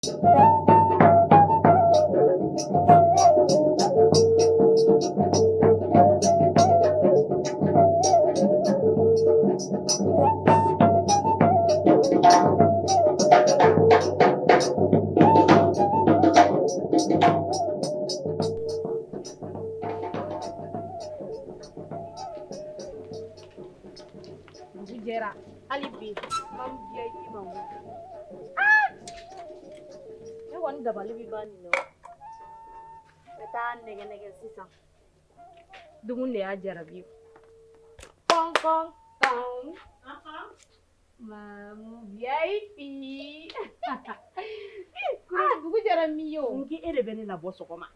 Jera alibi mam biya ima wo ne woni dabali bi bani no eta nege sisan dugun de ya jarabi kon kon mam VIP kuro dugu jara mi yo ngi ere bene la bo sokoma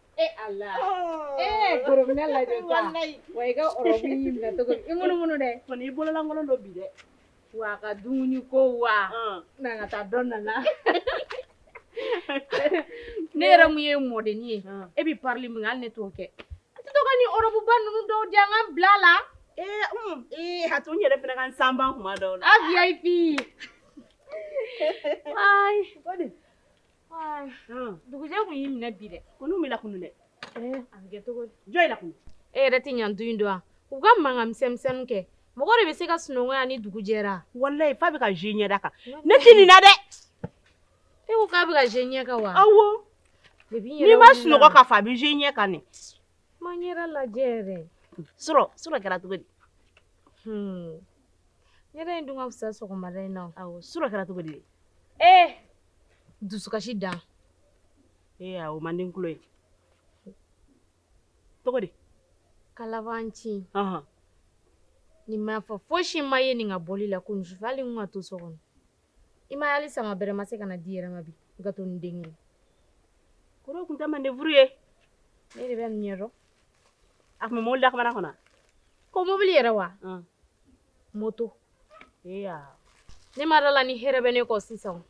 Allah kuro bene la de ta way ga orobu yimbe to ko imunu de fani bolo la ngolo do bi de wa ka dumuni ko wa na nga ta donna na nera mu ye modeni e bi parli mu ngal ne toke to ka ni orobu banu do jangam blala hatu nyere fena kan samba kuma do a VIP ay godi ay dugu je mu yim na bi de kunu mi la kunu de ange to go joy la kunu reti nyandu indwa uga mangam semsem ke mogore be se ka sunongo ani dugu jera wallahi fa be ka jenye daka ne tini na de e ko ka be ka jenye ka wa awo ni ma sunongo ka fa be jenye ka ne manyera la jere suro kera to godi yere ndunga usa so ko mare na awo suro kera to godi dusu ka shida awo mandin kulo to godi kalavanchi ni mafa foshi maye ni ngaboli la kun jivali nga to so kon ima yali sama bere maseka na diera mabi gato ndengin kuro kunta mande vruye ne de ben nyero ak mo molda ko mana kona ko mobili era wa moto ne marala ni herebe ne ko sison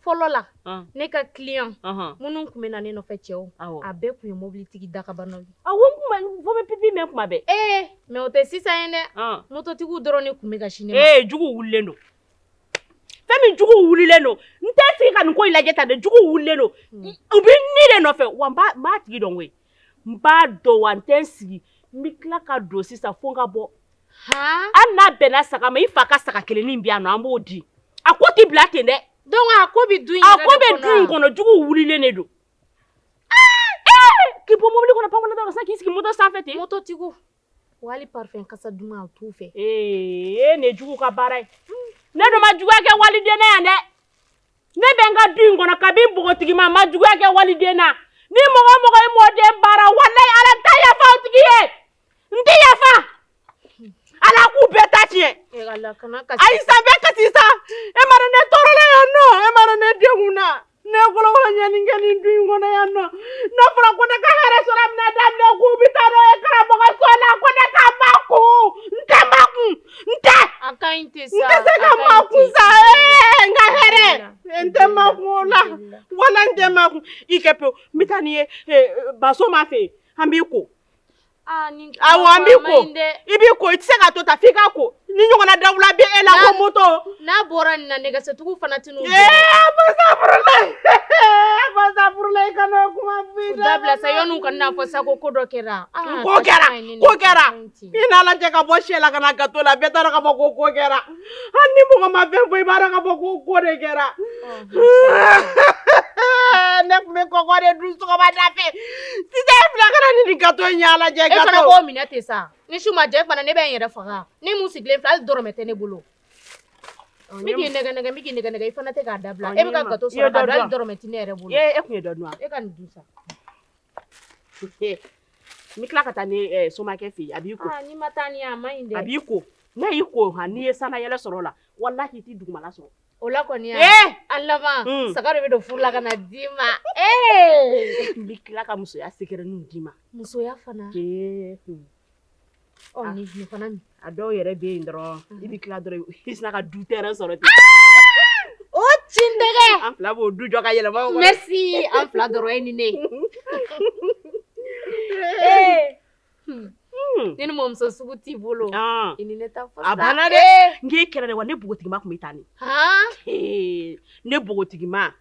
folo la ne ka client munun kumena ne no fetcheo abe ku mobili tigi daka banobi kuma fo me pipi me kuma be me o te sisa ene moto tigu drone kumega shine jugu wulendo femi jugu wulileno ntesi kan ko ilajeta de jugu wulileno ubi ni de no fe wamba ma tigi don we mba do wantensi mikla ka do sisa fonga bo anna bena saka me ifa ka saka keleni bia no amodi akoti blate de donc akobi duin kono jugu wulilene do ki po mobili kono pangola do sa kiski moto sa fete moto tigu wali parfum kasa duma tu fe ne jugu ka barai ne do ma jugu ke wali de na ne ne benga duin kono kabi bogotigi ma jugu ke wali de na ni mogo mo de bara wallahi ala taya fa tigiye ndi ya fa ala ku beta tie ala kana ka ai sabe ka tisa e mara ne torole yo no e mara ne deguna ne golo wala nyani ngani duin kono ya no na fara ko de ka hare sora na dam ne ku bitaro e kara boga sola ko de ka maku nte akainte sa nte ka maku sa nga here nte maku la wala nte maku ikepe mitani baso ma fe ambiko ambiko ibiko itsenga to tafika ko ni nyongona dawla be ela ko moto na bora na nega se tuku fana tinu basa furle kana kuma vida dabla sa yonu kan na fosa ko kodokera ko kera ina la jeka bo shela kana gatola betara ka bo ko kera anni mo ma fe bo ibara ka bo ko de kera nek me ko de du so ba dafe ti de fla kana ni gato nyala je gato e fana ko minate sa ni shuma je fana ne ben yere faga ni musigle fla doromete ne bolo miki nega ifana te ka dabla e be ka gato so ka dal doromete ne yere bolo e ku do no e kan du sa mi kla kata ni soma ke fi abiko ni matani ya mainde abiko na iko ha ni sana yele sorola wallahi ti dugumala so ola koni ya allama sagaro be do furla kana dima mi kla ka muso ya sekere nu dima muso ya fana ni fana mi ado yere be ndro ibi kla dro isna ka du terrain soro ti o chindege en fla bo du joka yele ma merci en fla dro eni ne nini momso suguti bolo ini neta fasa abana de ngi kera de wane bugotigi ma kumitani ha ne bugotigi ma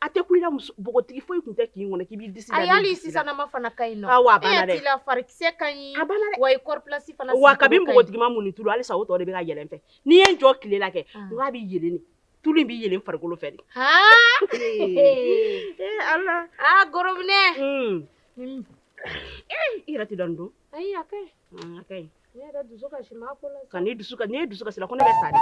ate kulila bogotigi foyi kunte k'i ngone k'i b'i disi da ayali sisana ma fana kaino awa bana de tila farikise kanyi wa ikor place fana wa kabin bogotigi ma muni tulu ali sa o to de be ka yelen fɛ ni ye jɔ kile la kɛ nga bi yeleni tulu bi yelen farikolo fɛ de Allah gorobne i yɛrɛ ti dɔn don ayi akay akay ne yɛrɛ dusu ka shima ko la ka ni dusu ka sila ko ne bɛ sa de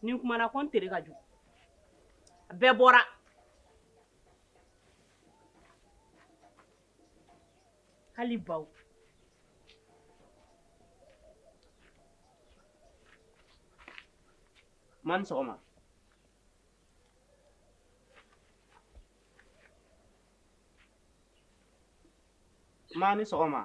ni kumana ko n tere ka jugu a bɛɛ bɔra hali baw man sɔgɔma ma ni sɔgɔma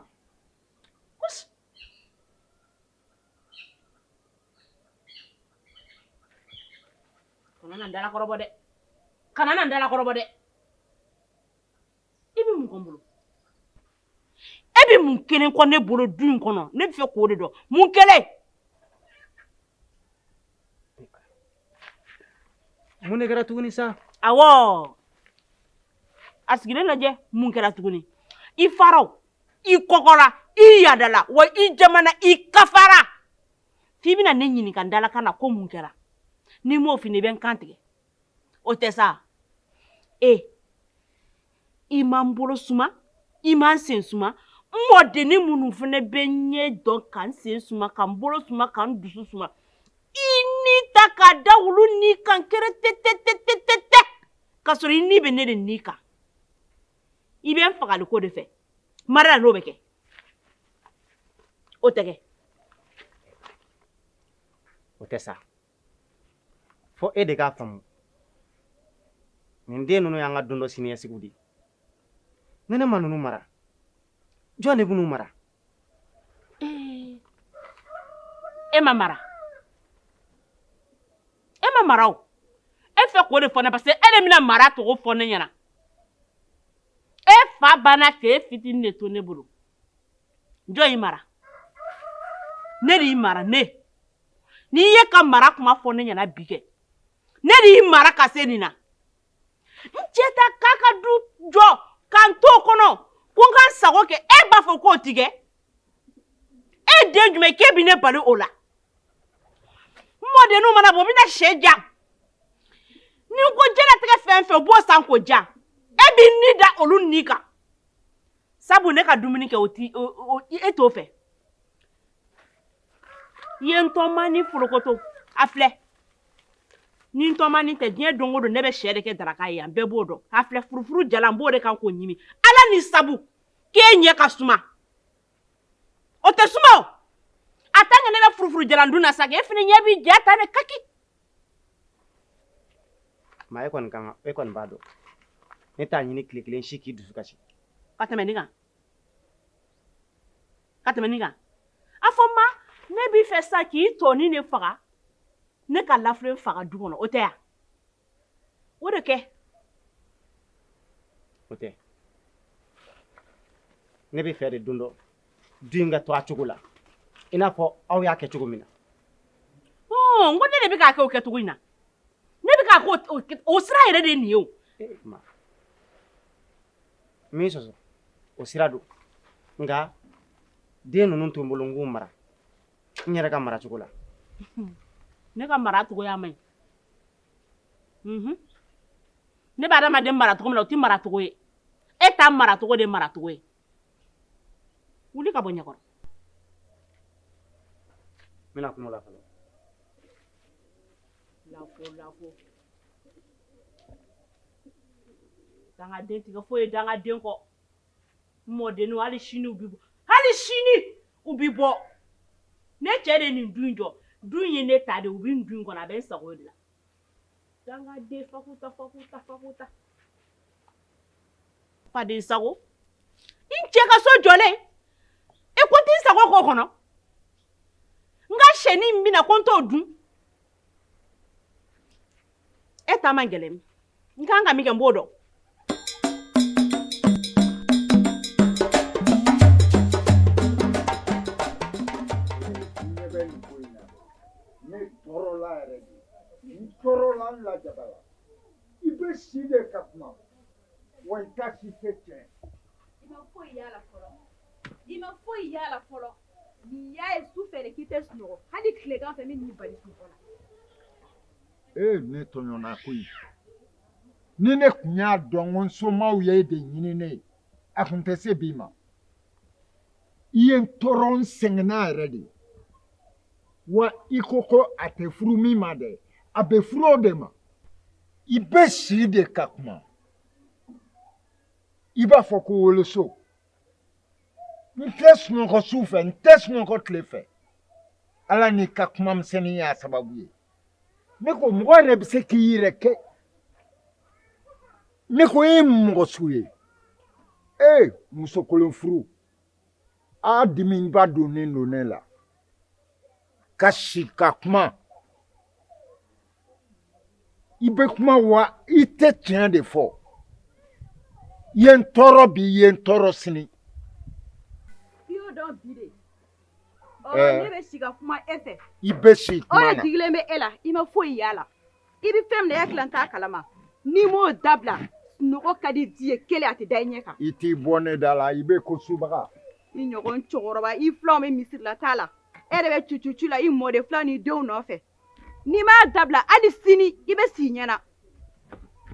kana na ndala kɔrɔbɔ dɛ i bɛ mun kɔn bolo e bɛ mun kelen kɔ ne bolo du in kɔnɔ ne bɛ fɛ k'o de dɔn mun kelen mun de kɛra tuguni sa awɔ a sigilen lajɛ mun kɛra tuguni i faraw i kɔkɔra i yadala wa i jamana i kafara f'i bɛna ne ɲininka ndalakan na ko mun kɛra ni m'o fini bɛ n kan tigɛ o tɛ sa i m'an bolo suma i m'an sen suma n mɔdenni minnu fana bɛ ɲɛ dɔn ka n sen suma ka n bolo suma ka n dusu suma i ni ta k'a da olu ni kan kɛrɛ tɛ ka sɔrɔ i ni bɛ ne de ni kan i bɛ n fagali ko de fɛ Mariya n'o bɛ kɛ o tɛ kɛ o tɛ sa fo e de k'a faamu nin den ninnu y'an ka don dɔ siniɲɛsigiw de ye ne ma ninnu mara jɔn de b'u mara e ma mara o e fɛ k'o de fɔ ne parce que e de bɛna mara togo fɔ ne ɲɛna e fa banna k'e fitinin de to ne bolo jɔn y'i mara ne de y'i mara n'i ye ka mara kuma fɔ ne ɲɛna bi kɛ ne de y'i mara ka se nin na n cɛ ta k'a ka du jɔ k'an to kɔnɔ ko n k'an sago kɛ e b'a fɔ k'o ti kɛ e den jumɛn k'e bi ne bali o la mɔdenninw mana bɔ u bɛna sɛ jan ni n ko jɛnatigɛ fɛn fɛn u b'o san k'o jan e b'i ni da olu ni kan sabu ne ka dumuni kɛ e t'o fɛ i ye n tɔma ni forokoto a filɛ ni n tɔma ni tɛ diɲɛ don o don ne bɛ sɛ de kɛ daraka ye yan bɛɛ b'o dɔn a filɛ furufuru jalan n b'o de kan k'o ɲimi ala ni sabu k'e ɲɛ ka suma o tɛ suma o a tant que ne bɛ furufuru jalan dun na sa e fana ɲɛ b'i jɛ ta de kaki ma e kɔni b'a dɔn ne t'a ɲini tile kelen si k'i dusu kasi ka tɛmɛ nin kan a fɔ ma ne b'i fɛ sa k'i tɔni ne faga ne ka lafilen faga du kɔnɔ o tɛ yan o de kɛ o tɛ ne bɛ fɛ de don dɔ du in ka to a cogo la i n'a fɔ aw y'a kɛ cogo min na n ko ne de bɛ k'a kɛ o kɛcogo in na ne bɛ k'a kɛ o sira yɛrɛ de ye nin ye o min sɔsɔ o sira don nka den ninnu to n bolo n k'u mara n yɛrɛ ka mara cogo la ne ka mara cogoya man ɲi ne bɛ adamaden mara cogo min na o tɛ mara cogo ye e t'a mara cogo de mara cogo ye wuli ka bɔ ɲɛkɔrɔ n bɛna kuma o la fɔlɔ lafo dangaden tigɛ foyi ye dangaden kɔ mɔdenninw hali sini u bɛ bɔ ne cɛ de nin dun jɔ dun ye ne ta de u bɛ dun kɔnɔ a bɛ sago de la danga de fakuta faden sago i cɛ ka so jɔlen e ko t'i sago k'o kɔnɔ n ka sɛni min bɛna ko n t'o dun e ta man gɛlɛn n kan ka min kɛ n b'o dɔn la jabala I bɛ si de ka kuma wa I ta si tɛ tiɲɛ I ma foyi y'a la fɔlɔ ni y'a ye su fɛ de k'i tɛ sunɔgɔ hali tilegan fɛ min n'i bali sunɔgɔ la ne tɔɲɔna koyi ni ne kun y'a dɔn ko n somaw ye de ɲini ne ye a tun tɛ se bi ma I ye n tɔɔrɔ n sɛgɛnna yɛrɛ de wa I ko a tɛ furu min ma dɛ a bɛ furu o de ma I bɛ si de ka kuma I b'a fɔ ko woloso n tɛ sunɔgɔ su fɛ n tɛ sunɔgɔ tile fɛ Ala n'i ka kuma misɛnnin y'a sababu ye ne ko mɔgɔ yɛrɛ bɛ se k'i yɛrɛ kɛ ne ko e ye mɔgɔ su ye muso kolon furu a dimiba donnen don ne la ka si ka kuma I bɛ kuma wa I tɛ tiɲɛ de fɔ I ye n tɔɔrɔ bi I ye n tɔɔrɔ sini I y'o dɔn bi de ne bɛ si ka kuma e fɛ I bɛ si kuma na o de digilen bɛ e la I ma foyi y'a la I bɛ fɛn min na e hakili t'a kalama n'i m'o dabila sunɔgɔ ka di di ye kelen a tɛ da I ɲɛ kan I t'i bɔ ne da la I bɛ ko subaga I ɲɔgɔn cɛkɔrɔba I filanw bɛ misiri la t'a la e de bɛ cucu la I mɔden filan n'i denw nɔfɛ n'i m'a dabila hali sini I bɛ si ɲɛna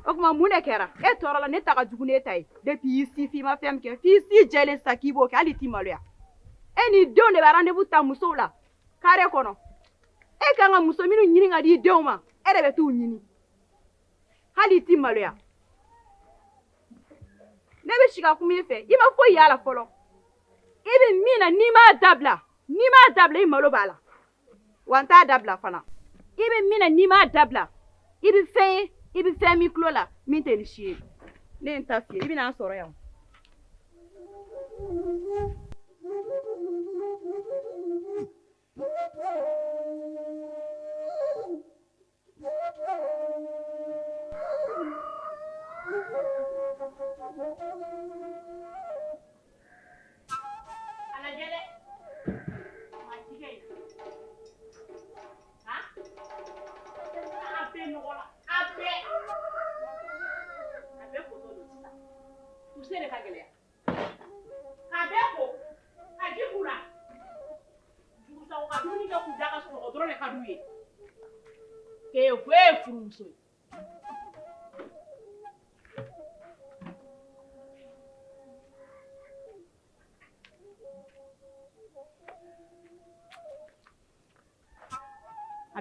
o tuma mun de kɛra e tɔɔrɔ la ne ta ka jugu n'e ta ye depuis I si f'i ma fɛn min kɛ f'i si jɛlen sa k'i b'o kɛ hali t'i maloya e n'i denw de bɛ rendez-vous ta musow la carré kɔnɔ e kan ka muso minnu ɲini ka di I denw ma e de bɛ t'u ɲini hali t'i maloya ne bɛ si ka kuma I fɛ I ma foyi y'a la fɔlɔ I bɛ min na n'i m'a dabila I malo b'a la wa n t'a dabila fana I bɛ min na n'i m'a dabila I bɛ fɛn ye I bɛ fɛn min tulo la min tɛ nin si ye ne ye n ta f'i ye I bɛna n sɔrɔ yan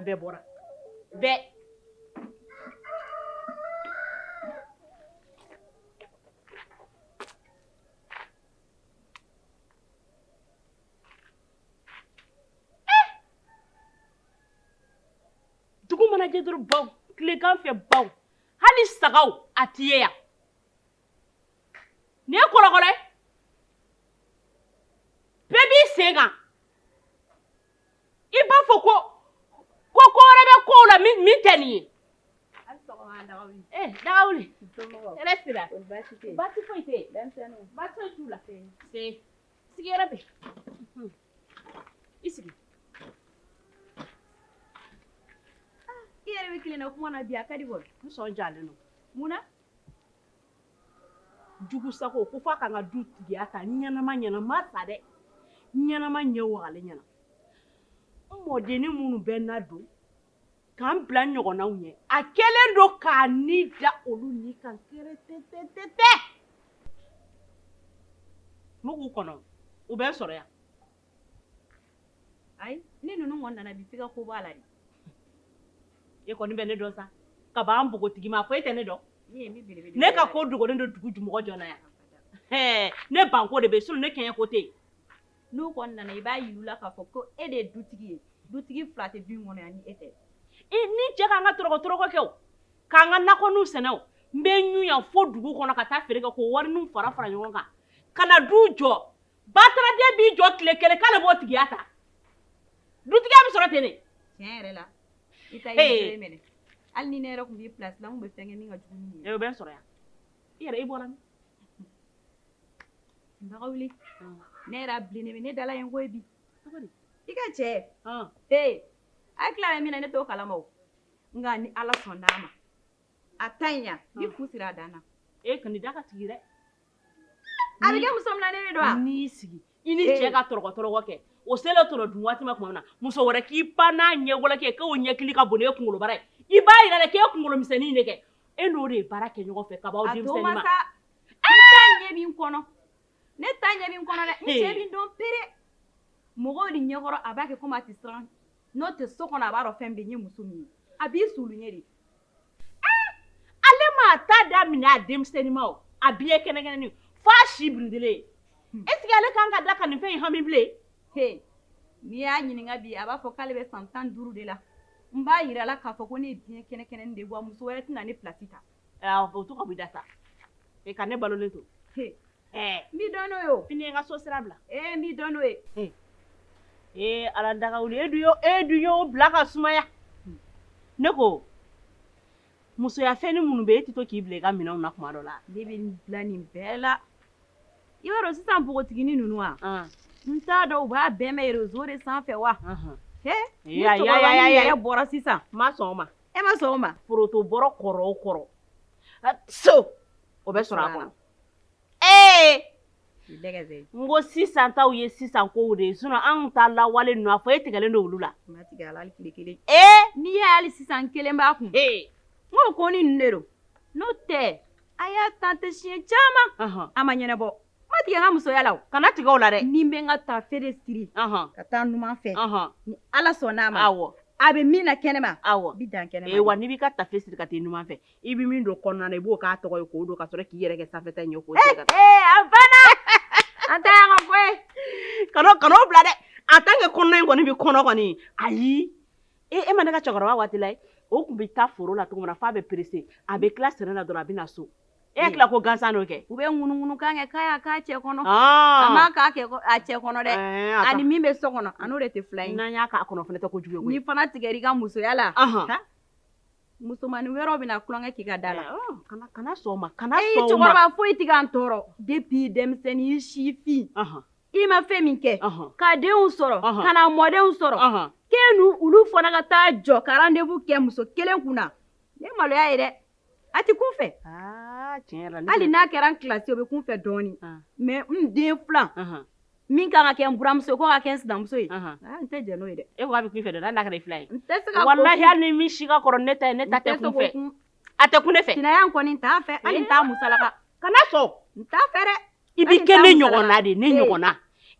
a bɛɛ bɔra bɛɛ dugu mana jɛ dɔrɔn baw tilegan fɛ baw hali sagaw a t'i ye yan nin ye kɔlɔkɔlɔ ye bɛɛ b'i sen kan I b'a fɔ ko wɛrɛ bɛ kow la min tɛ nin ye Dagawuli hɛrɛ sira baasi foyi tɛ yen baasi foyi t'u la sigi yɔrɔ bɛ I sigi I yɛrɛ bɛ tilenna kuma na bi a ka di bɔ n sɔn jalen don mun na jugu sago ko f'a ka n ka du tigiya ta ɲɛnama ta dɛ ɲɛnama ɲɛ wagalen ɲɛna n mɔdennin minnu bɛ na don k'an bila ɲɔgɔnnaw ɲɛ a kɛlen don k'a ni da olu ni kan kɛrɛtɛtɛtɛ n'u k'u kɔnɔ u bɛ n sɔrɔ yan ayi ni ninnu kɔni nana bi f'i ka ko b'a la de e kɔni bɛ ne dɔn sa ka ban npogotigi ma fɔ e tɛ ne dɔn ne ka ko dogolen don dugu jumɔgɔ jɔnna yan ne banko de bɛ yen ne kɛɲɛ ko tɛ yen n'u kɔni nana i b'a yir'u la k'a fɔ ko e de ye dutigi ye dutigi fila tɛ du in kɔnɔ yan ni e tɛ ni cɛ k'an ka tɔrɔkɔ kɛ o k'an ka nakɔninw sɛnɛ o n bɛ ɲu yan fo dugu kɔnɔ ka taa feere kɛ k'o wariniw fara ɲɔgɔn kan ka na du jɔ bataraden b'i jɔ tile kelen k'ale b'o tigiya ta dutigiya bɛ sɔrɔ ten de tiɲɛ yɛrɛ la i ta i minɛ hali ni ne yɛrɛ tun b'i place la n tun bɛ fɛn kɛ min ka jugu ni ye o bɛ sɔrɔ yan i yɛrɛ i bɔra min baga wuli ne yɛrɛ a bilennen bɛ ne dala ye n ko ye bi i ka cɛ a ye tila bɛ min na ne t'o kalama o nka ni ala sɔn d'a ma a ta ɲi yan ni fu sira a dan na ka nin da ka sigi dɛ a bɛ kɛ muso minɛ ne don wa n'i sigi i ni cɛ ka tɔrɔkɔ kɛ o selen tɔrɔ dun waati ma tuma min na muso wɛrɛ k'i pan n'a ɲɛwala kɛ k'o ɲɛkili ka bon ne ye kunkolo bara ye i b'a yira dɛ k'e kunkolo misɛnnin de kɛ e n'o de ye baara kɛ ɲɔgɔn fɛ ka b'aw denmisɛnnin ma a to ma sa ne ta ɲɛ b'i kɔnɔ ne ta ɲɛ b'i kɔnɔ dɛ n cɛ b'i dɔn pere mɔgɔw ni ɲɛkɔrɔ a b'a kɛ komi a tɛ siran n'o tɛ so kɔnɔ a b'a dɔn fɛn bɛ n ye muso min ye a b'i sulu ɲɛ de ale ma ta daminɛ a denmisɛnnin ma o a b'i ye kɛnɛkɛnɛnin f'a si birindelen est-ce que ale kan ka da ka nin fɛn in hami bilen n'i y'a ɲininka bi a b'a fɔ k'ale bɛ san 15 de la n b'a yira la k'a fɔ ko ne ye diɲɛ kɛnɛkɛnɛnin de ye wa muso wɛrɛ tɛna ne place ta o to ka b'i da sa ka ne balolen to n b'i dɔn n'o ye o fini ye n ka so sira bila n b'i dɔn n'o ye ala daga wuli e dun y'o bila ka sumaya ne ko musoya fɛnni minnu bɛ e tɛ to k'i bila i ka minɛnw na kuma dɔ la ne bɛ n bila nin bɛɛ la i b'a dɔn sisan npogotiginin ninnu wa n t'a dɔn u b'a bɛɛ mɛn réseau de sanfɛ wa ni cɛkɔrɔba yɛrɛ bɔra sisan ma sɔn o ma e ma sɔn o ma foroto bɔrɔ kɔrɔ o kɔrɔ so o bɛ sɔrɔ a kɔnɔ n ko sisan taw ye sisan kow de ye anw ta lawale ninnu a fɔ e tigɛlen don olu la ma tigɛ a la hali tile kelen n'i y'a hali sisan kelen b'a kun n ko ko ni ninnu de don n'o tɛ a y'a tante siɲɛ caman a ma ɲɛnabɔ ma tigɛ n ka musoya la o kana tigɛ o la dɛ ni n bɛ n ka tafe de siri ka taa numan fɛ ni ala sɔnn'a ma a bɛ min na kɛnɛma bi dan kɛnɛma wa n'i b'i ka tafe siri ka taa numan fɛ i bɛ min don kɔnɔna na i b'o k'a tɔgɔ ye k'o don ka sɔrɔ k'i yɛrɛ kɛ sanfɛta in ye k'o siri ka taa a banna an tɛ yan ka bɔ ye kan'o bila dɛ en tant que kɔnɔna in kɔni bɛ kɔnɔ kɔni ayi e ma ne ka cɛkɔrɔba waati la o tun bɛ taa foro la cogo min na f'a bɛ perese a bɛ tila sɛnɛ na dɔrɔn a bɛ na so e hakili la ko gansan n'o kɛ u bɛ ŋunuŋunukan kɛ k'a y'a k'a cɛ kɔnɔ a ma k'a kɛ a cɛ kɔnɔ dɛ ani min bɛ so kɔnɔ a n'o de tɛ fila ye n'an y'a k'a kɔnɔ fana tɛ kojugu ye koyi n'i fana tigɛr'i ka musoya la musomanin wɛrɛw bɛna tulonkɛ k'i ka da la kana sɔn o ma kana sɔn o ma e cɛkɔrɔba foyi tɛ k'an tɔɔrɔ depuis denmisɛnnin i sifin i ma fɛn min kɛ ka denw sɔrɔ ka na mɔdenw sɔrɔ k'e n'u olu fana ka taa jɔ ka rendez-vous kɛ muso kelen kunna ne maloya ye dɛ a tɛ kun fɛ hali n'a kɛra n kilasi o bɛ kun fɛ dɔɔnin mais n den filan min kan ka kɛ n buramuso ko ka kɛ n sinamuso ye n tɛ jɛ n'o ye dɛ e ko a bɛ kun fɛ dɛ n'a kɛra i fila ye n tɛ se ka walahi hali ni min si ka kɔrɔ ne ta ye ne ta tɛ kun fɛ a tɛ kun ne fɛ sinaya kɔni n t'a fɛ hali n t'a musalaka kana sɔn n t'a fɛ dɛ i b'i kɛ ne ɲɔgɔnna de ne ɲɔgɔnna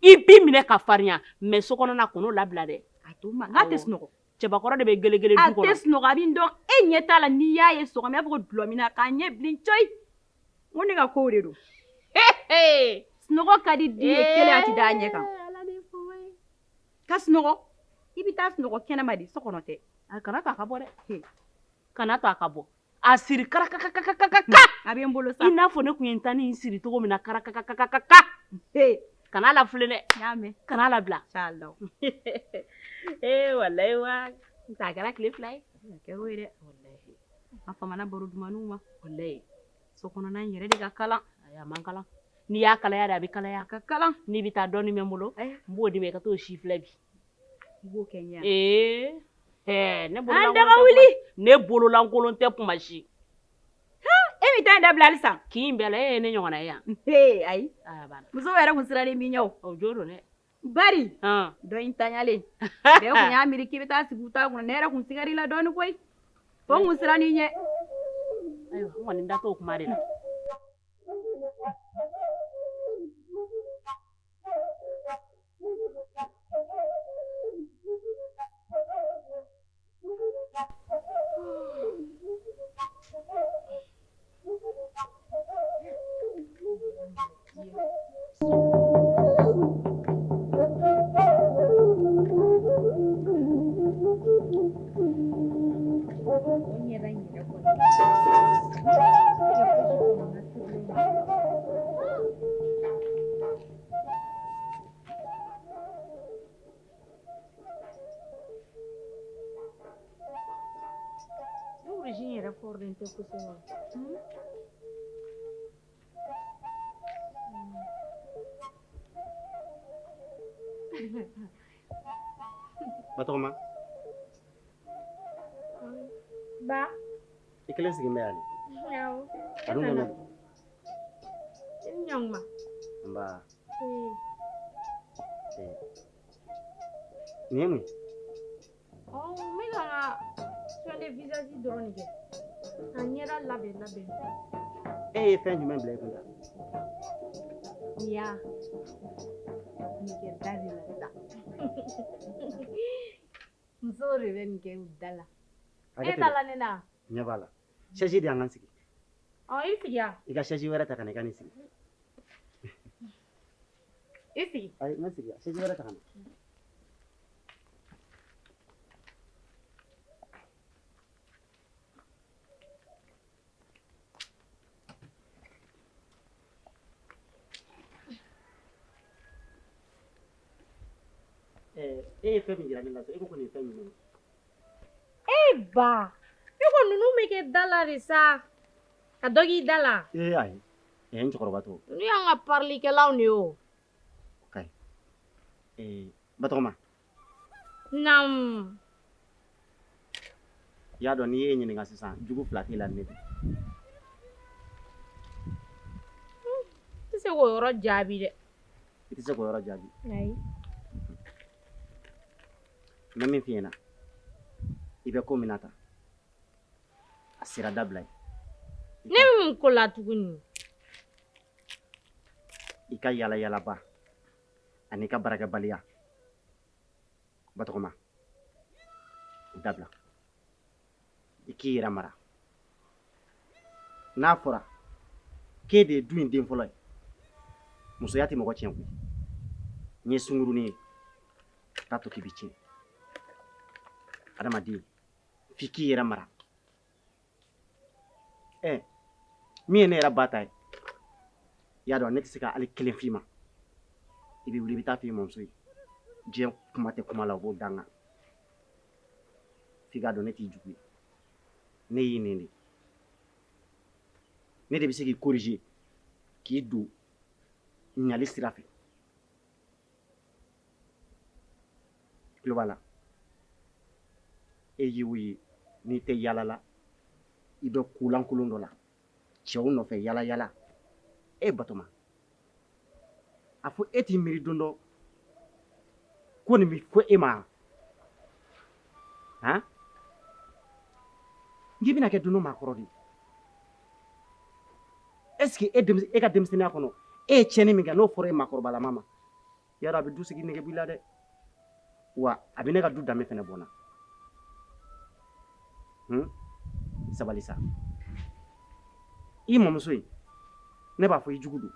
i b'i minɛ ka farinya mais so kɔnɔna kɔnɔ labila dɛ a to ma n'a tɛ sunɔgɔ cɛbakɔrɔ de bɛ gelegele du kɔnɔ a tɛ sunɔgɔ a bɛ n dɔn e ɲɛ t'a la n'i y'a ye sɔgɔma i b'a fɔ ko dulɔ min na k'a ɲɛ bilen coyi n ko ne ka kow de don sunɔgɔ ka di den ye kelen a tɛ da a ɲɛ kan ka sunɔgɔ i bɛ taa sunɔgɔ kɛnɛma de so kɔnɔ tɛ kana to a ka bɔ dɛ kana to a ka bɔ a siri karakakakakaka a bɛ n bolo sa i n'a fɔ ne tun ye n ta ni siri cogo min na karakakakaka kana lafile dɛ y'a mɛn kana labila inshallah walayi wa n t'a kɛra tile fila ye a kɛra o ye dɛ walahi a famana baro dumanuw ma walayi so kɔnɔna in yɛrɛ de ka kalan a man kalan n'i y'a kalaya de a bɛ kalaya a ka kalan n'i bɛ taa dɔɔnin bɛ n bolo n b'o di ma i ka t'o si filɛ bi i b'o kɛ n ɲɛ ne bololankolon tɛ kuma si e bɛ taa in dabila halisa k'i in bɛɛ la e ye ne ɲɔgɔnna ye yan ayi muso yɛrɛ kun sirannen b'i ɲɛ o jo don dɛ bari dɔ in taɲalen bɛɛ kun y'a miiri k'i bɛ taa sigi u t'a kunna ne yɛrɛ kun sigar'i la dɔɔnin koyi fo n kun sirann'i ɲɛ ayiwa n kɔni da t'o kuma de la Origine era kɔrɔlen tɛ kosɛbɛ. Batoma. Ba. I kelen sigi bɛ yan. Awɔ. A dun kɔnɔ. Ɲɔngma. Nba. Nin ye mun ye? N bɛ ka soin de visage dɔrɔn de kɛ. Ka ɲɛda labɛn. E ye fɛn jumɛn bila i kun? Ya. Nin kɛ da de la sa. Musow de bɛ nin kɛ u da la. E ta la ne na? Ɲɛ b'a la. Chaise di an ka sigi. I sigi yan. I ka chaise wɛrɛ ta ka na i ka nin sigi. I sigi. Ayi, n bɛ sigi. Chaise wɛrɛ ta ka na. E ye fɛn min jira ne la so, e ko ko nin ye fɛn jumɛn ye? Ba. E ko ninnu bɛ kɛ da la de sa. Ka dɔ k'i da la. Ayi. N cɛkɔrɔba to. N'u y'an ka parlikɛlaw de ye o. Ok. Batɔgɔma. Naamu. I y'a dɔn n'i ye ɲininka sisan jugu fila t'i la ne de. I tɛ se k'o yɔrɔ jaabi dɛ. I tɛ se k'o yɔrɔ jaabi. Ayi. N bɛ min f'i ɲɛna i bɛ ko min na tan a sera dabila ye. Ne bɛ mun ko la tuguni? I ka yala yalaba ani ka barakɛbaliya Batɔgɔma dabila i k'i yɛrɛ mara. N'a fɔra k'e de ye du in den fɔlɔ ye musoya tɛ mɔgɔ tiɲɛ koyi. N ye sunkurunin ye t'a to k'i bi tiɲɛ. Adamaden f'i k'i yɛrɛ mara. Min ye ne yɛrɛ ba ta ye i y'a dɔn ne tɛ se ka hali kelen f'i ma. I bɛ wuli i bɛ taa f'i mɔmuso ye diɲɛ kuma tɛ kuma la o b'o dan kan. F'i k'a dɔn ne t'i jugu ye. Ne y'i nin de. Ne de bɛ se k'i corriger k'i don ɲali sira fɛ. I tulo b'a la. E y'o ye n'i tɛ yala la i bɛ kulankolon dɔ la cɛw nɔfɛ yala yala. Batɔma a fɔ e t'i miiri don dɔ ko nin bɛ fɔ e ma han? N'i bɛna kɛ don dɔ maakɔrɔ de ye. Est-ce que e ka denmisɛnninya kɔnɔ e ye tiɲɛni min kɛ n'o fɔra e maakɔrɔbalama ma yarɔ a bɛ du sigi nege b'i la dɛ wa a bɛ ne ka du danbe fɛnɛ bɔ n na. Sabali sa. I mɔmuso in ne b'a fɔ i jugu don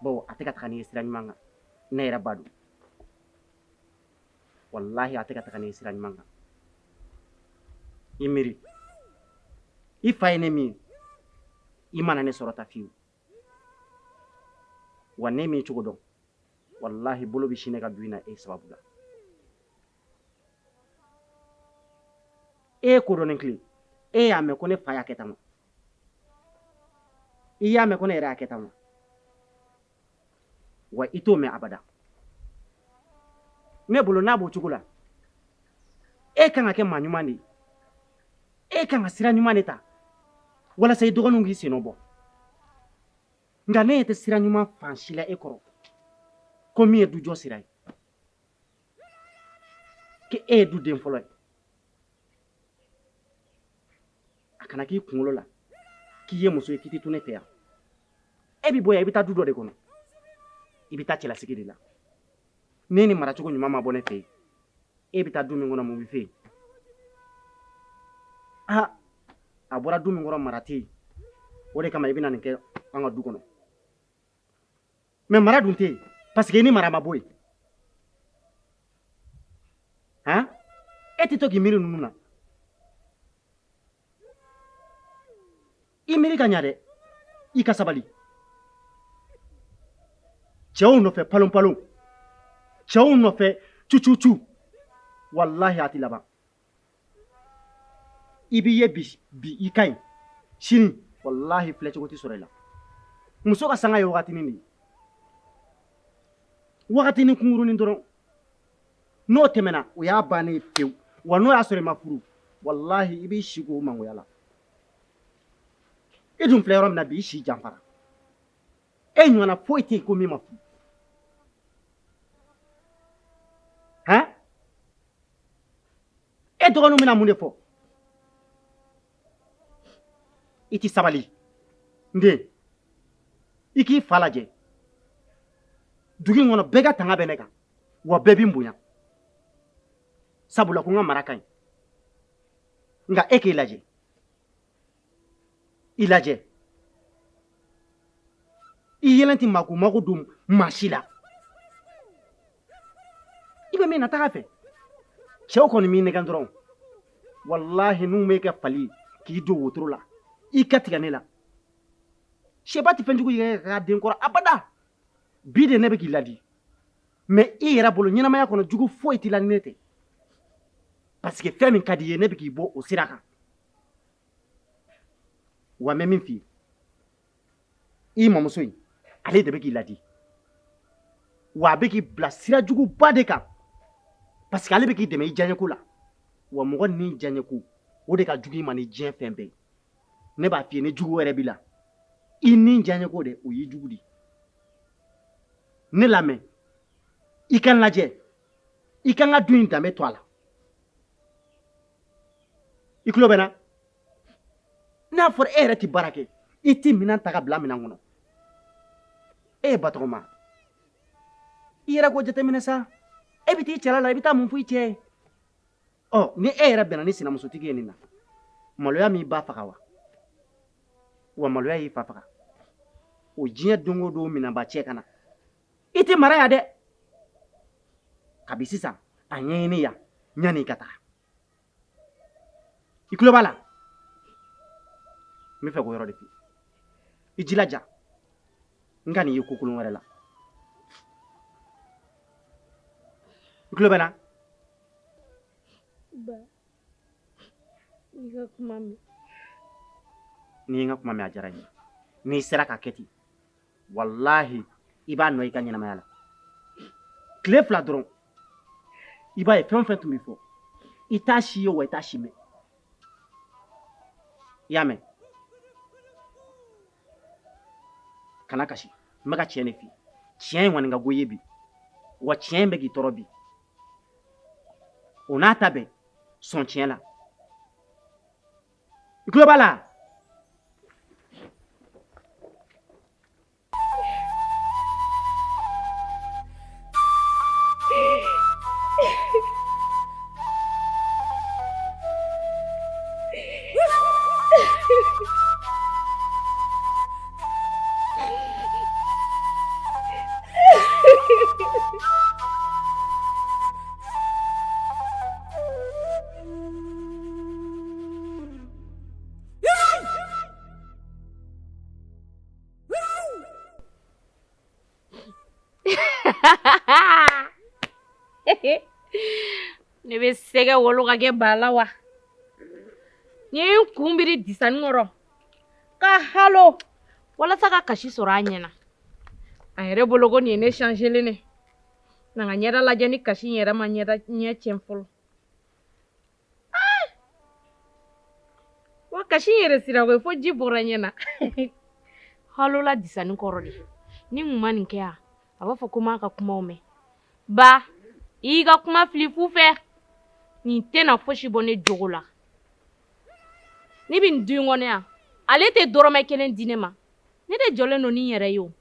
bawo a tɛ ka taga n'i ye sira ɲuman kan. Ne yɛrɛ ba don wallahi a tɛ ka taga n'i ye sira ɲuman kan. I miiri i fa ye ne min ye i mana ne sɔrɔ ta fiyewu wa ne min cogo dɔn wallahi bolo bɛ si ne ka du in na e sababu la. E ye ko dɔn ne tile e y'a mɛn ko ne fa y'a kɛ tan wa i y'a mɛn ko ne yɛrɛ y'a kɛ tan wa wa i t'o mɛn abada. Ne bolo n'a b'o cogo la e kan ka kɛ maa ɲuman de ye. E kan ka sira ɲuman de ta walasa i dɔgɔninw k'i sen bɔ. Nka ne tɛ sira ɲuman fan si la e kɔrɔ ko min ye dujɔ sira ye. K'e ye du den fɔlɔ ye. A kana k'i kunkolo la k'i ye muso ye k'i tɛ to ne fɛ yan. E bɛ bɔ yan i bɛ taa du dɔ de kɔnɔ i bɛ taa cɛlasigi de la. Ne ni maracogo ɲuman ma bɔ ne fɛ yen e bɛ taa du min kɔnɔ mun bɛ fɛ yen. A bɔra du min kɔnɔ mara tɛ yen o de kama i bɛna nin kɛ an ka du kɔnɔ. Mais mara dun tɛ yen parce que ni mara ma bɔ yen e tɛ to k'i miiri ninnu na i miiri ka ɲa dɛ i ka sabali cɛw nɔfɛ palon-palon cɛw nɔfɛ cu wallahi a tɛ laban i b'i ye bi i ka ɲi sini wallahi filɛcogo tɛ sɔrɔ i la muso ka sanga ye wagatinin de ye wagatinin kunkurunin dɔrɔn n'o tɛmɛna o y'a bannen pewu wa n'o y'a sɔrɔ i ma furu wallahi i b'i si k'o mangoya la i dun filɛ yɔrɔ min na bi i si janfara e ɲɔgɔnna foyi tɛ yen ko min ma furu han e dɔgɔninw bɛna mun de fɔ i tɛ sabali n den i k'i fa lajɛ dugu in kɔnɔ bɛɛ ka tanga bɛ ne kan wa bɛɛ bɛ n bonya sabula ko n ka mara ka ɲi nka e k'i lajɛ i lajɛ i yɛlɛn tɛ mago don maa si la i bɛ min na taga fɛ cɛw kɔni m'i nɛgɛn dɔrɔn wallahi n'u m'e kɛ fali k'i don wotoro la i ka tigɛ ne la sɛba tɛ fɛnjugu yɛrɛ ka den kɔrɔ abada bi de ne bɛ k'i ladi mɛ i yɛrɛ bolo ɲɛnamaya kɔnɔ jugu foyi t'i la ni ne tɛ parce que fɛn min ka di i ye ne bɛ k'i bɔ o sira kan wa n bɛ min f'i ye i mamuso in ale de bɛ k'i ladi wa a bɛ k'i bila sira juguba de kan parce que ale bɛ k'i dɛmɛ i diyaɲeko la wa mɔgɔ ni diyaɲeko o de ka jugu i ma ni diɲɛ fɛn bɛɛ ye ne b'a f'i ye ni jugu wɛrɛ b'i la i ni diyaɲeko de o y'i jugu di ne lamɛn i ka n lajɛ i ka n ka du in danbe to a la i tulo bɛ na n'a fɔra e yɛrɛ tɛ baara kɛ i tɛ minɛn ta ka bila minɛn kɔnɔ e ye Batɔgɔma i yɛrɛ ko jateminɛ sa e bɛ t'i cɛla la i bɛ taa mun fɔ i cɛ ye ɔ ni e yɛrɛ bɛnna ni sinamusotigi ye nin na maloya m'i ba faga wa maloya y'i fa faga o diɲɛ don o don minɛnba cɛ ka na i tɛ mara yan dɛ kabi sisan a ɲɛɲini yan yanni i ka taa i tulo b'a la n bɛ fɛ k'o yɔrɔ de f'i ye i jilaja n ka nin ye ko kolon wɛrɛ la i tulo bɛ na ba i ka kuma mɛn n'i ye n ka kuma mɛn a diyara n ye n'i sera k'a kɛ ten wallahi i b'a nɔ i ka ɲɛnamaya la tile 2 dɔrɔn i b'a ye fɛn o fɛn tun bɛ fɔ i t'a si ye wa i t'a si mɛn i y'a mɛn kana kasi n bɛ ka tiɲɛ de f'i ye tiɲɛ in kɔni ka go i ye bi wa tiɲɛ in bɛ k'i tɔɔrɔ bi o n'a ta bɛɛ sɔn tiɲɛ la i tulo b'a la ne bɛ sɛgɛ wolo ka kɛ ba la wa n ye n kun biri disani kɔrɔ ka halo walasa ka kasi sɔrɔ a ɲɛna a yɛrɛ bolo ko nin ye ne changelen ne na n ka ɲɛda lajɛ ni kasi in yɛrɛ ma ɲɛ tiɲɛ fɔlɔ wa kasi in yɛrɛ sira koyi fo ji bɔra ɲɛ na halo la disani kɔrɔ de ni n kun ma nin kɛ yan a b'a fɔ ko n m'a ka kumaw mɛn ba i y'i ka kuma fili fu fɛ nin tɛna fosi bɔ ne jogo la ne bɛ nin du in kɔnɔ yan ale tɛ dɔrɔmɛ 1 di ne ma ne de jɔlen don ni n yɛrɛ ye o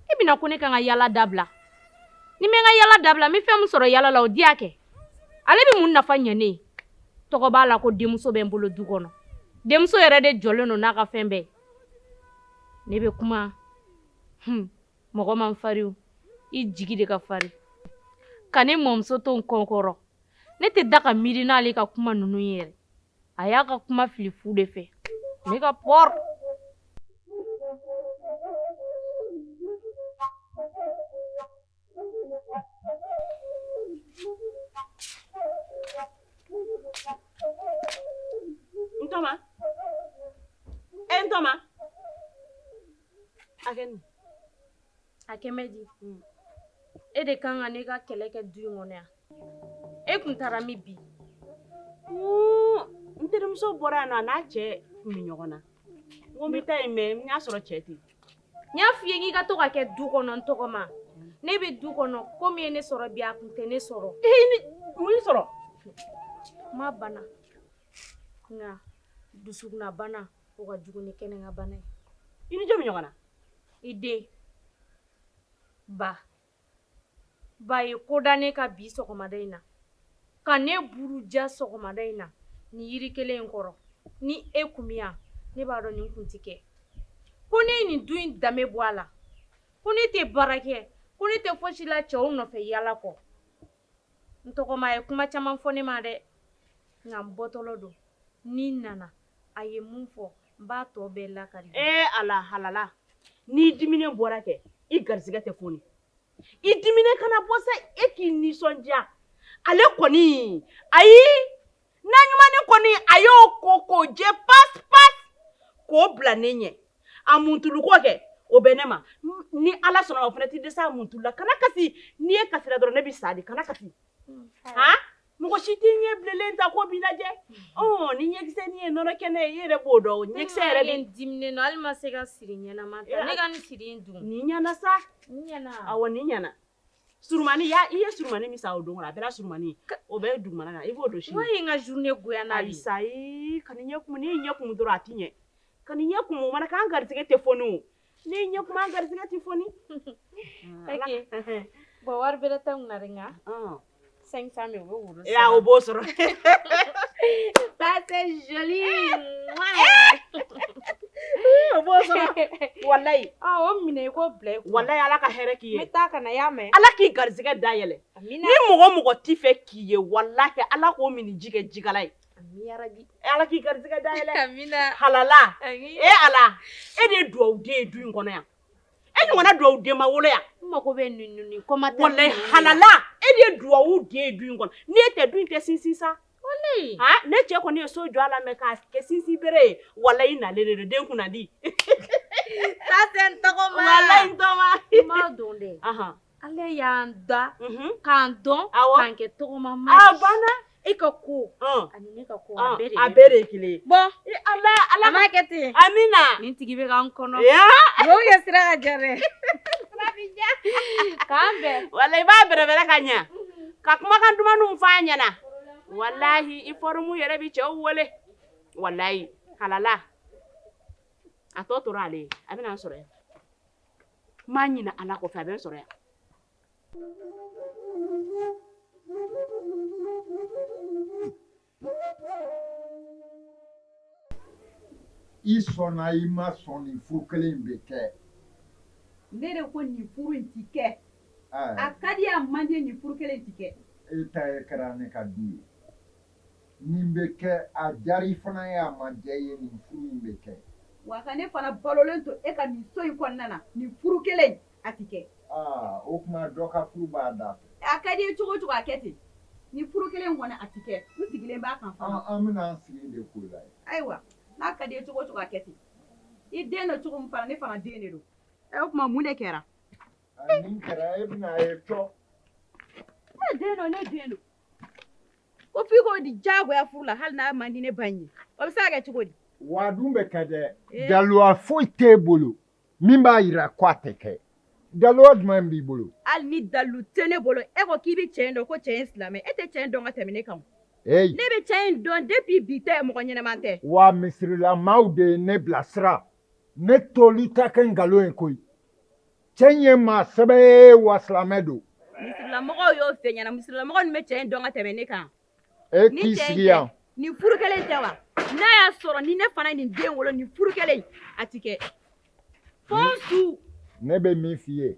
e bɛna ko ne kan ka yala dabila ni n bɛ n ka yala dabila n bɛ fɛn min sɔrɔ yala la o di a kɛ ale bɛ mun nafa ɲɛ ne ye tɔgɔ b'a la ko denmuso bɛ n bolo du kɔnɔ denmuso yɛrɛ de jɔlen don n'a ka fɛn bɛɛ ne bɛ kuma mɔgɔ man farin i jigi de ka farin ka ne mɔmuso to n kɔnkɔrɔ ne tɛ da ka miiri n'ale ka kuma ninnu ye yɛrɛ a y'a ka kuma fili fu de fɛ ne ka pɔr Ntoma Ntoma Akeni Akemedi e de kan ka ne ka kɛlɛ kɛ du in kɔnɔ yan e kun taara mi bi n terimuso bɔra yan nɔ a n'a cɛ kun bɛ ɲɔgɔn na n ko n bɛ taa yen mɛ n y'a sɔrɔ cɛ tɛ yen n y'a f'i ye k'i ka to ka kɛ du kɔnɔ n tɔgɔ ma ne bɛ du kɔnɔ komi ye ne sɔrɔ bi a kun tɛ ne sɔrɔ mun y'i sɔrɔ ma bana nka dusukunna bana o ka jugu ni kɛnɛka bana ye i ni jɔn bɛ ɲɔgɔn na i den ba ye ko da ne ka bi sɔgɔmada in na ka ne buruja sɔgɔmada in na ni yiri kelen in kɔrɔ ni e kun bɛ yan ne b'a dɔn nin kun tɛ kɛ ko ne ye nin du in danbe bɔ a la ko ne tɛ baara kɛ ko ne tɛ fosi la cɛw nɔfɛ yala kɔ n tɔgɔma a ye kuma caman fɔ ne ma dɛ nka n bɔtɔlɔ don ni nana a ye mun fɔ n b'a tɔ bɛɛ lakari ala halala n'i diminen bɔra kɛ i garisɛgɛ tɛ foni i diminen kana bɔ sa e k'i nisɔndiya ale kɔni ayi na ɲumanin kɔni a y'o ko jɛ pas k'o bila ne ɲɛ a muntuluko kɛ o bɛ ne ma ni ala sɔnna o fana tɛ dɛsɛ a muntulula kana kasi n'i ye kasira dɔrɔn ne bɛ sa de kana kasi mɔgɔ si t'i ɲɛ bilenlen ta ko b'i lajɛ ni ɲɛkisɛ ni ye nɔnɔ kɛnɛ ye i yɛrɛ b'o dɔn ɲɛkisɛ yɛrɛ de diminen no hali ma se ka siri ɲɛnama ta ne ka nin siri in dun nin ɲɛna sa n ɲɛna awɔ nin ɲɛna surumani i ye surumani min sa o don kɔnɔ a bɛɛ la surumani o bɛ dugumana na i b'o don sini wa ye n ka journée goya n'a ye ayisa ka nin ɲɛ kumu n'i ɲɛ kumu dɔrɔn a ti ɲɛ ka nin ɲɛ kumu o mana k'an garisɛgɛ tɛ foni o n'i ɲɛ kumu an garisɛgɛ tɛ foni ok bon wari bɛrɛ tɛ n na de nka 500 000 o bɛ wolo sɔrɔ o b'o sɔrɔ ça c'est joli o b'o sɔrɔ walayi o minɛ i ko bila i kun walayi ala ka hɛrɛ k'i ye n bɛ taa ka na y'a mɛn ala k'i garisɛgɛ dayɛlɛ ni mɔgɔ t'i fɛ k'i ye walahi ala k'o mini ji kɛ jikala ye ala k'i garisɛgɛ dayɛlɛ halala ala e de ye duwawuden ye du in kɔnɔ yan e ɲɔgɔnna duwawuden ma wolo yan n mago bɛ nununi kɔmatɛ walayi halala e de ye duwawuden ye du in kɔnɔ ni e tɛ du in tɛ sinsin sa ne cɛ kɔni ye so jɔ a la mɛ k'a kɛ sinsin bere ye walayi nalen de don den kunna di ça c'est n tɔgɔma walayi n tɔgɔma n m'a dɔn dɛ ale y'an da k'an dɔn k'an kɛ tɔgɔma ma a banna e ka ko ani ne ka ko a bɛɛ de ye kelen ye bon ala m'a kɛ ten amina nin tigi bɛ k'an kɔnɔ n'o kɛ sira ka jan dɛ k'an bɛn walayi i b'a bɛrɛbɛrɛ ka ɲɛ ka kumakan dumanninw f'a ɲɛna walahi i fɔrumu yɛrɛ bi cɛw wele walayi halala a tɔ tora ale ye a bɛna n sɔrɔ yan n m'a ɲina ala kɔfɛ a bɛ n sɔrɔ yan i sɔnna i ma sɔn nin furu kelen in bɛ kɛ ne de ko nin furu in ti kɛ a ka di a man di nin furu kelen ti kɛ e ta ye kɛra ne ka du ye nin bɛ kɛ a diyara i fana ye a ma diya i ye nin furu in bɛ kɛ wa ka ne fana balolen to e ka nin so in kɔnɔna na nin furu kelen a ti kɛ o tuma dɔ ka furu b'a da fɛ a ka di cogo o cogo a kɛ ten nin furu kelen kɔni a ti kɛ n sigilen b'a kan fana an bɛna an sigi de ko la ye ayiwa n'a ka di cogo o cogo a kɛ ten i den do cogo min fana ne fana den de do o tuma mun de kɛra nin kɛra e bɛna ye tɔ ne den do ne den do ko f'i k'o di diyagoya furu la hali n'a man di ne ba in ye o bɛ se ka kɛ cogo di wa dun bɛ kɛ dɛ daluwa foyi t'e bolo min b'a yira ko a tɛ kɛ daluwa jumɛn b'i bolo hali ni dalu tɛ ne bolo e ko k'i bɛ cɛ in dɔn ko cɛ in silamɛ e tɛ cɛ in dɔn ka tɛmɛ ne kan ne bɛ cɛ in dɔn depuis bi tɛ mɔgɔ ɲɛnɛman tɛ wa misirilamaw de ye ne bilasira ne t'olu ta kɛ nkalon ye koyi cɛ in ye maa sɛbɛ ye wa silamɛ don misirilamɔgɔw y'o fɛ ɲɛna misirilamɔgɔ nin bɛ cɛ in dɔn ka tɛmɛ ne kan e k'i sigi yan nin furu kelen tɛ wa n'a y'a sɔrɔ ni ne fana nin den wolo nin furu kelen a ti kɛ fɔ su ne bɛ min f'i ye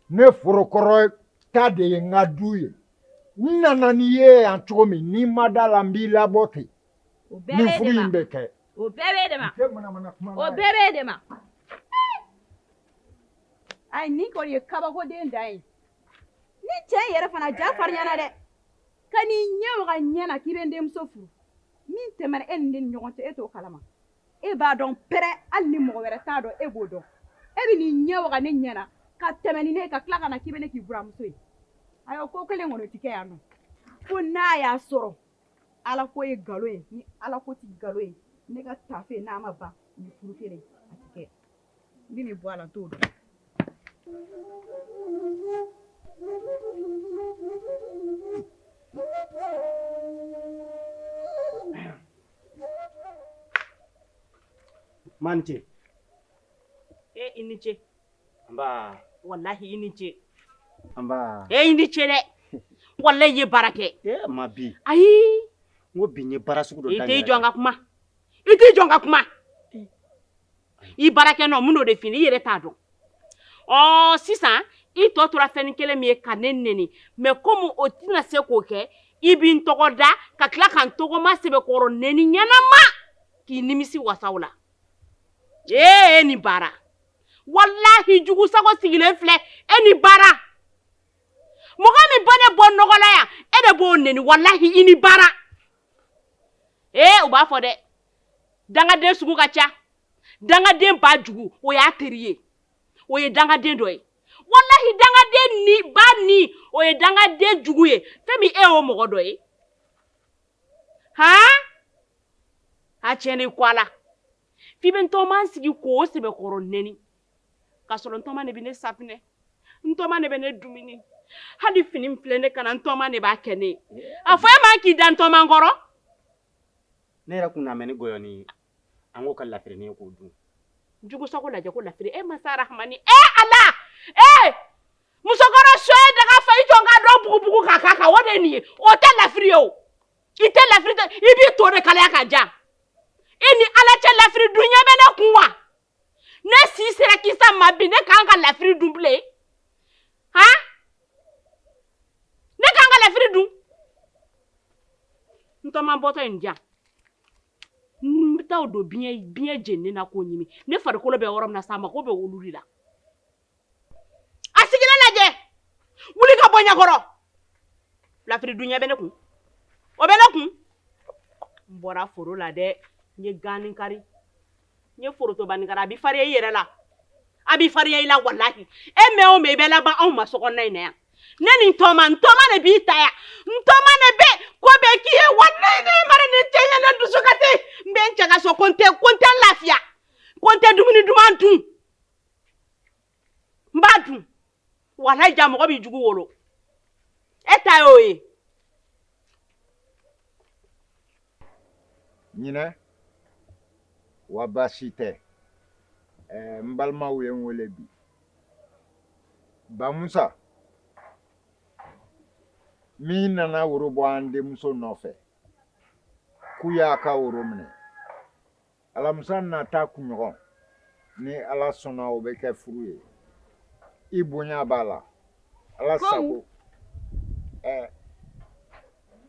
ne forokɔrɔ ta de ye n ka du ye nana ni ye yan cogo min n'i ma da la n b'i labɔ ten nin furu in bɛ kɛ o bɛɛ b'e de ma o bɛɛ b'e de ma ayi nin kɔni ye kabakoden dan ye ni cɛ in yɛrɛ fana ja farinyana dɛ ka n'i ɲɛ waga ɲɛna k'i bɛ n denmuso furu min tɛmɛna e ni ne ni ɲɔgɔn cɛ e t'o kalama e b'a dɔn pɛrɛ hali ni mɔgɔ wɛrɛ t'a dɔn e b'o dɔn e bɛ n'i ɲɛ waga ne ɲɛna ka tɛmɛ ni ne ka tila ka na k'i bɛ ne k'i buramuso ye ayiwa ko kelen kɔni ti kɛ yan nɔ fo n'a y'a sɔrɔ ala ko ye nkalon ye ni ala ko ti nkalon ye ne ka tafe n'a ma ban ni furu kelen a ti kɛ n bɛ nin bɔ a la n t'o dɔn Mante. I ni ce. Amba. Wallahi i ni ce. Amba. I ni ce dɛ. Wallahi ye baara kɛ. Ma bi. Ayi. Ngo bi ye baara sugu dɔ da. I tɛ jɔn ka kuma. I tɛ jɔn ka kuma. I baara kɛ nɔ mun n'o de fini i yɛrɛ t'a dɔn. Sisan i tɔ tora fɛn kelen min ye ka ne nɛni mais comme o tina se k'o kɛ i b'i tɔgɔ da ka tila ka n tɔgɔma sɛbɛkɔrɔ nɛni ɲɛnama k'i nimisi wasaw la. Ni baara. Wallahi jugu sago sigilen filɛ e ni baara. Mɔgɔ min ba ne bɔ nɔgɔ la yan e de b'o nɛni wallahi i ni baara. U b'a fɔ dɛ dangaden sugu ka ca dangaden ba jugu o y'a teri ye o ye dangaden dɔ ye wallahi dangaden ni ba ni o ye dangaden jugu ye fɛn min e y'o mɔgɔ dɔ ye a tiɲɛni kɔ a la f'i bɛ n tɔma sigi k'o sɛbɛkɔrɔ nɛni ka sɔrɔ n tɔma ne bɛ ne safinɛ n tɔma ne bɛ ne dumuni hali fini min filɛ ne kana n tɔma ne b'a kɛ ne ye a fɔ e ma k'i da n tɔma kɔrɔ ne yɛrɛ kun na mɛ ni gɔyɔni ye an k'o ka lafirini ye k'o dun jugu sago lajɛ ko lafiri masa rahmani ala musokɔrɔ so ye daga fa i jɔ n ka dɔ bugubugu k'a k'a kan o de ye nin ye o tɛ lafiri ye o i tɛ lafiri i b'i to de kalaya ka ja i ni ala cɛ lafiri dun ɲɛ bɛ ne kun wa ne si sera kisa ma bi ne k'an ka lafiri dun bilen ne k'an ka lafiri dun n tɔma bɔtɔ ye nin diyan n bɛ taa don biɲɛ jenini na k'o ɲimi ne farikolo bɛ yɔrɔ min na sa mako bɛ olu de la a sigilen lajɛ wuli ka bɔ ɲɛkɔrɔ lafiri dun ɲɛ bɛ ne kun o bɛ ne kun n bɔra foro la dɛ n ye gani kari n ye forotobani kari a bɛ farinya i yɛrɛ la a bɛ farinya i la wallahi e mɛn o mɛn i bɛ laban anw ma sokɔnɔna in na yan ne ni n tɔma de b'i ta yan n tɔma de bɛ ko bɛ k'i ye wallahi ne mari ni cɛ ɲɛ ne dusu kasi n bɛ n cɛ ka so ko n tɛ lafiya ko n tɛ dumuni duman dun n b'a dun wallahi ja mɔgɔ b'i jugu wolo e ta y'o ye ɲinɛ wa baasi tɛ n balimaw ye n wele bi Bamusa min nana woro bɔ an denmuso nɔfɛ k'u y'a ka woro minɛ alamisa nata kunɲɔgɔn ni ala sɔnna o bɛ kɛ furu ye i bonya b'a la ala sago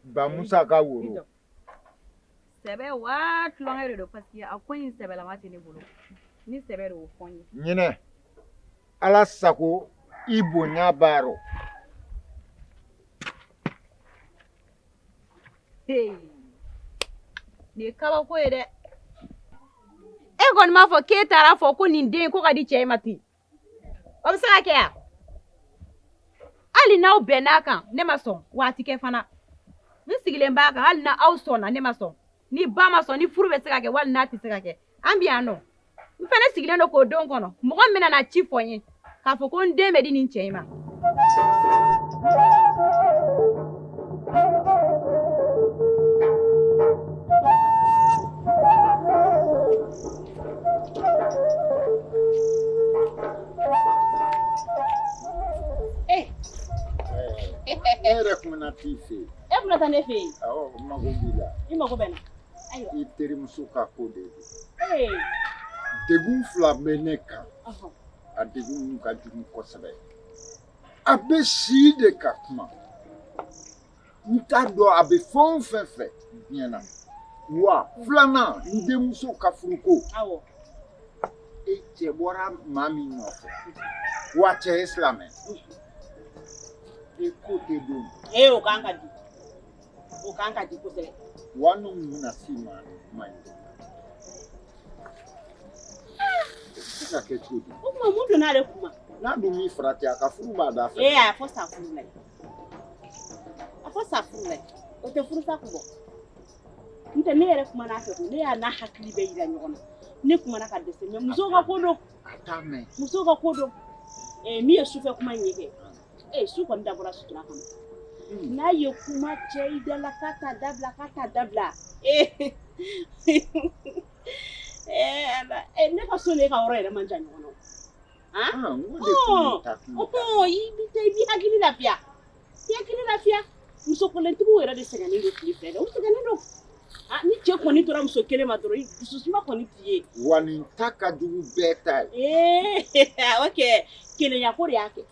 Bamusa ka woro sɛbɛ waa tulonkɛ de don parce que a ko in sɛbɛlama tɛ ne bolo ni sɛbɛ de y'o fɔ n ye ɲinɛ ala sago i bonya b'a rɔ nin ye kabako ye dɛ e kɔni m'a fɔ k'e taara fɔ ko nin den ko ka di cɛ ma ten o bɛ se ka kɛ yan hali n'aw bɛnn'a kan ne ma sɔn wa a tɛ kɛ fana n sigilen b'a kan hali n'aw sɔnna ne ma sɔn ni ba ma sɔn ni furu bɛ se ka kɛ wali n'a tɛ se ka kɛ an bɛ yan nɔ n fana sigilen don k'o don kɔnɔ mɔgɔ min bɛna ci fɔ n ye k'a fɔ ko n den bɛ di nin cɛ in ma e yɛrɛ kun bɛna t'i fɛ yen e kun bɛ taa ne fɛ yen awɔ n mago b'i la i mago bɛ na ayiwa i terimuso ka ko de don ee degun fila bɛ ne kan a degun ka jugu kosɛbɛ a bɛ si de ka kuma n t'a dɔn a bɛ fɛn o fɛn fɛ diɲɛ na wa filanan n denmuso ka furuko e cɛ bɔra maa min nɔfɛ wa cɛ ye silamɛ e ko tɛ don o kan ka di o kan ka di kosɛbɛ wa n'u bɛna s'i ma kuma in se ka kɛ cogo di o tuma mun donna ale kuma n'a dun m'i farati a ka furu b'a da fɛ a fɔ sa furu la a fɔ sa furu la o tɛ furu sa kun bɔ n tɛ ne yɛrɛ kuma n'a fɛ ko ne y'a n'a hakili bɛɛ yira ɲɔgɔn na ne kumana ka dɛsɛ mɛ musow ka ko don musow ka ko don min ye sufɛ kuma in ye kɛ su kɔni dabɔra sutura kama n'a ye kuma cɛ i da la k'a t'a dabila ne ka so n'e ka yɔrɔ yɛrɛ man jan ɲɔgɔn na i b'i hakili lafiya muso kolentigiw yɛrɛ de sɛgɛnnen don tile fɛ dɛ u sɛgɛnnen don ni cɛ kɔni tora muso kelen ma dɔrɔn dususuma kɔni t'i ye wa nin ta ka jugu bɛɛ ta ye awɔ kɛ kelenya ko de y'a kɛ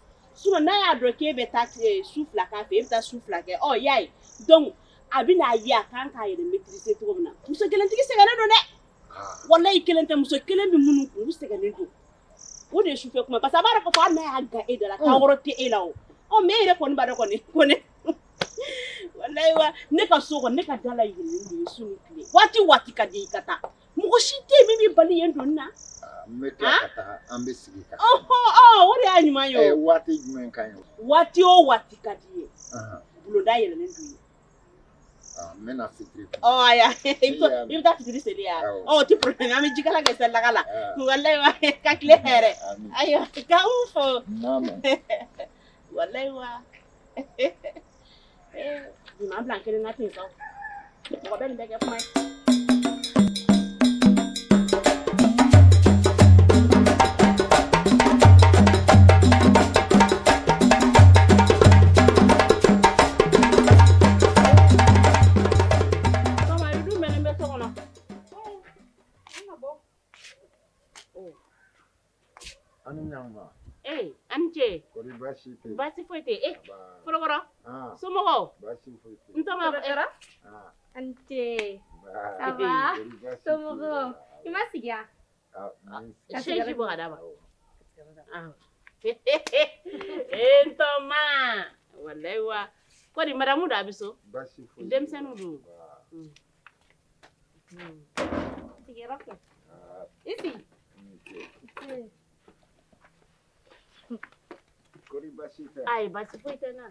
n'a y'a dɔn k'e bɛ taa su fila k'a fɛ e bɛ taa su fila kɛ y'a ye donc a bɛ n'a ye a kan k'a yɛrɛ maîtriser cogo min na muso kelentigi sɛgɛnnen don dɛ walayi kelen tɛ muso kelen bɛ minnu kun olu sɛgɛnnen don o de ye sufɛ kuma parce que a b'a dɔn k'a fɔ hali n'a y'a gan e da la kan wɛrɛ tɛ e la o mais e yɛrɛ kɔni b'a dɔn kɔni ko ne walayi wa ne ka so kɔni ne ka da la yɛlɛlen de ye su ni tile waati ka di i ka taa mɔgɔ si tɛ yen min b'i bali yen doni na n bɛ tila ka taa an bɛ sigi ka o de y'a ɲuman ye o waati jumɛn ka ɲi waati o waati ka di ye bulonda yɛlɛlen don ye n bɛna fitiri i bɛ taa fitiri seli yan o tɛ problème an bɛ jikala kɛ selilaga la walayi wa ka tile hɛrɛ ayiwa k'an fo walayi wa ɲuman bila kelen na ten sa mɔgɔ bɛ nin bɛɛ kɛ kuma ye Basi foyi tɛ Forokɔrɔ somɔgɔw ntɔma Ante ça va somɔgɔw i ma sigi yan ka chaise bɔ ka d'a ma ntɔma walayi wa ko di madamu don a bɛ so denmisɛnninw don sigiyɔrɔ kɛ i sigi ayi basi foyi tɛ n na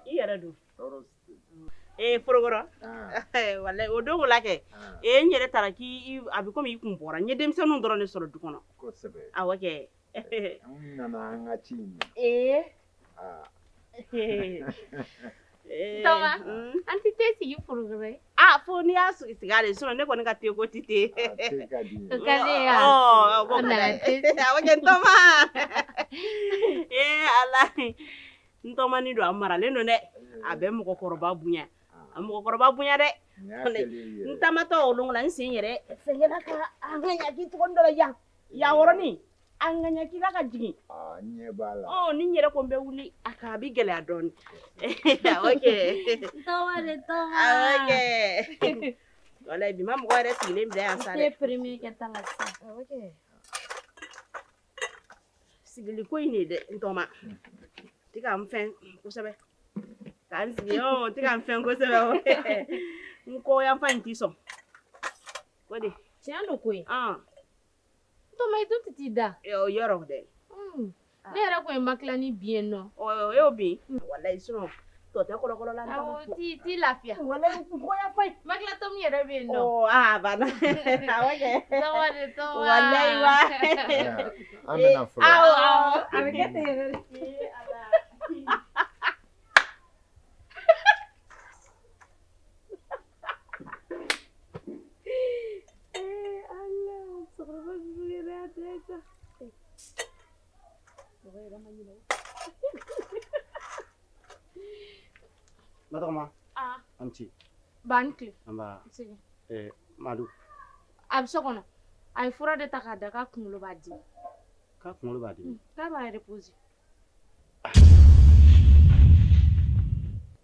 i yɛrɛ don Forokɔrɔ walayi o don o la kɛ n yɛrɛ taara a bɛ komi i kun bɔra n ye denmisɛnninw dɔrɔn de sɔrɔ du kɔnɔ awɔ kɛ an nana an ka ci in Tɔma an tɛ te sigi Forokɔrɔ ye fo n'i y'a sigi ale sinon ne kɔni ka te ko ti te o ka di ye awɔ kɛ ntɔma ala ntɔmani don a maralen don dɛ a bɛ mɔgɔkɔrɔba bonya dɛ n tamatɔ o don la n sen yɛrɛ fɛngɛla ka an ka ɲaki tɔgɔ dɔ la yan yɔrɔnin an ka ɲaki la ka jigin ɲɛ b'a la ni n yɛrɛ ko n bɛ wuli a bɛ gɛlɛya dɔɔnin awɔ kɛ awɔ kɛ walayi bi ma mɔgɔ yɛrɛ sigilen bila yan sa dɛ awɔ kɛ sigili ko in de dɛ ntɔma tɛ ka n fɛn kosɛbɛ ka n sigi tɛ ka n fɛn kosɛbɛ n kɔ yan fan in t'i sɔn o de tiɲɛ don koyi Tɔma i to t'i da yɔrɔ dɛ ne yɛrɛ ko in ma tila ni bi yen nɔ o y'o bin walayi sinon tɔ tɛ kɔlɔkɔlɔ la awɔ t'i lafiya walayi n kɔ yan fan in ma tila tɔmi yɛrɛ bɛ yen nɔ banna awɔ kɛ Tɔma de Tɔma walayi wa an bɛna fɔlɔ awɔ a bɛ kɛ ten yɛrɛ Batɔgɔma an ci ba ni tile an b'a sigi Madu a bɛ so kɔnɔ a ye fura de ta k'a da k'a kunkolo b'a dimi k'a kunkolo b'a dimi k'a b'a reposer